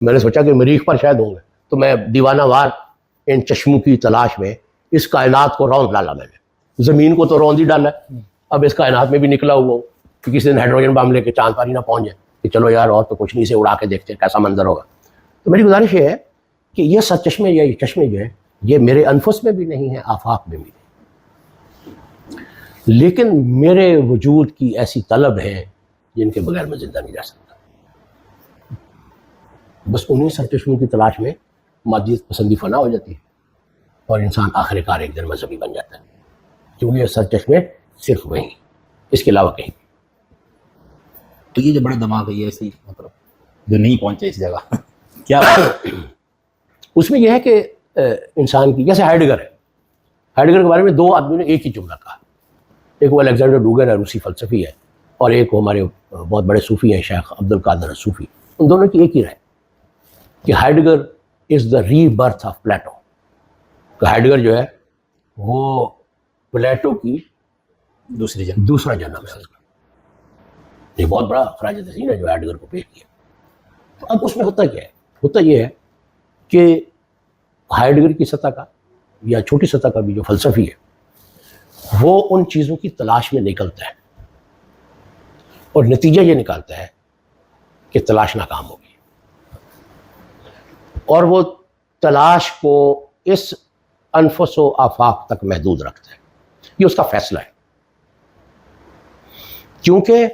میں نے سوچا کہ مریخ پر شاید ہوں گے، تو میں دیوانہ وار ان چشموں کی تلاش میں اس کائنات کو روند ڈالا میں نے. زمین کو تو روند ہی ڈالا ہے، اب اس کائنات میں بھی نکلا ہوا ہوں کہ کسی دن ہائیڈروجن بم لے کے چاند پر ہی نہ پہنچ جائے کہ چلو یار اور تو کچھ نہیں، سے اڑا کے دیکھتے ہیں کیسا منظر ہوگا. تو میری گزارش یہ ہے کہ یہ سب چشمے یا یہ چشمے جو ہے یہ میرے انفس میں بھی نہیں ہیں، آفاق میں بھی نہیں، لیکن میرے وجود کی ایسی طلب ہے جن کے بغیر میں زندہ نہیں رہ سکتا. بس انہیں سرچشموں کی تلاش میں مادیت پسندی فنا ہو جاتی ہے اور انسان آخر کار ایک دن مذہبی بن جاتا ہے، کیونکہ یہ سرچشمے صرف وہیں، اس کے علاوہ کہیں. تو یہ جو بڑا دماغ ہے یہ ایسے ہی مطلب جو نہیں پہنچے اس جگہ کیا اس میں یہ ہے کہ انسان کی، جیسے ہائیڈگر ہے، ہائیڈگر کے بارے میں دو آدمیوں نے ایک ہی جملہ کہا. ایک وہ الیگزینڈر ڈوگن ہے، روسی فلسفی ہے، اور ایک وہ ہمارے بہت بڑے صوفی ہیں شیخ عبد القادر الصوفی. ان دونوں کی ایک ہی رائے کہ ہائیڈگر از دا ری برتھ آف پلیٹو، کہ ہائیڈگر جو ہے وہ پلیٹو کی دوسرا جنم ہے. یہ بہت بڑا خراج تحسین ہے جو ہائیڈگر کو پیش کیا. تو اب اس میں ہوتا کیا ہے؟ ہوتا یہ ہے کہ ہائیڈگر کی سطح کا یا چھوٹی سطح کا بھی جو فلسفی ہے وہ ان چیزوں کی تلاش میں نکلتا ہے اور نتیجہ یہ نکالتا ہے کہ تلاش ناکام ہوگی، اور وہ تلاش کو اس انفس و آفاق تک محدود رکھتا ہے. یہ اس کا فیصلہ ہے، کیونکہ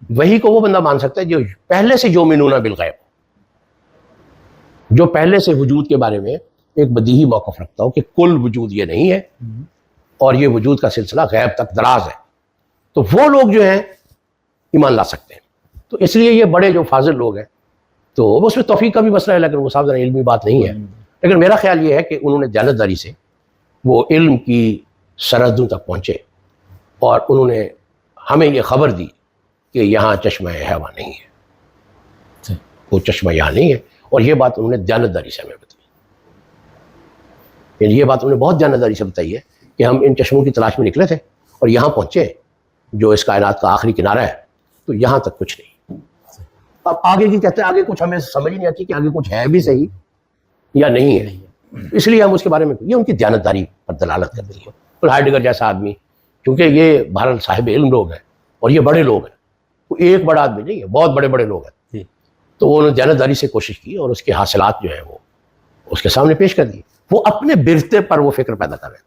وہی کو وہ بندہ مان سکتا ہے جو پہلے سے یؤمنون بالغیب، جو پہلے سے وجود کے بارے میں ایک بدیہی موقف رکھتا ہو کہ کل وجود یہ نہیں ہے اور یہ وجود کا سلسلہ غیب تک دراز ہے. تو وہ لوگ جو ہیں ایمان لا سکتے ہیں. تو اس لیے یہ بڑے جو فاضل لوگ ہیں تو اس میں توفیق کا بھی مسئلہ ہے، لیکن وہ صاحب ذرا علمی بات نہیں ہے. لیکن میرا خیال یہ ہے کہ انہوں نے دیانتداری سے وہ علم کی سرحدوں تک پہنچے اور انہوں نے ہمیں یہ خبر دی کہ یہاں چشمہ حیوان نہیں ہے، وہ چشمہ یہاں نہیں ہے. اور یہ بات انہوں نے دیانتداری سے ہمیں بتائی، یعنی یہ بات انہوں نے بہت دیانتداری سے بتائی ہے کہ ہم ان چشموں کی تلاش میں نکلے تھے اور یہاں پہنچے جو اس کائنات کا آخری کنارہ ہے، تو یہاں تک کچھ نہیں. اب آگے کی کہتے ہیں آگے کچھ ہمیں سمجھ نہیں آتی کہ آگے کچھ ہے بھی صحیح یا نہیں ہے، اس لیے ہم اس کے بارے میں، یہ ان کی دیانتداری پر دلالت کرتی ہے. اور ہائیڈگر جیسا آدمی، کیونکہ یہ بہرحال صاحب علم لوگ ہیں اور یہ بڑے لوگ ہیں، وہ ایک بڑا آدمی نہیں ہے، بہت بڑے بڑے لوگ ہیں، تو انہوں نے دیانتداری سے کوشش کی اور اس کے حاصلات جو ہیں وہ اس کے سامنے پیش کر دی. وہ اپنے برتے پر وہ فکر پیدا کر رہے ہیں.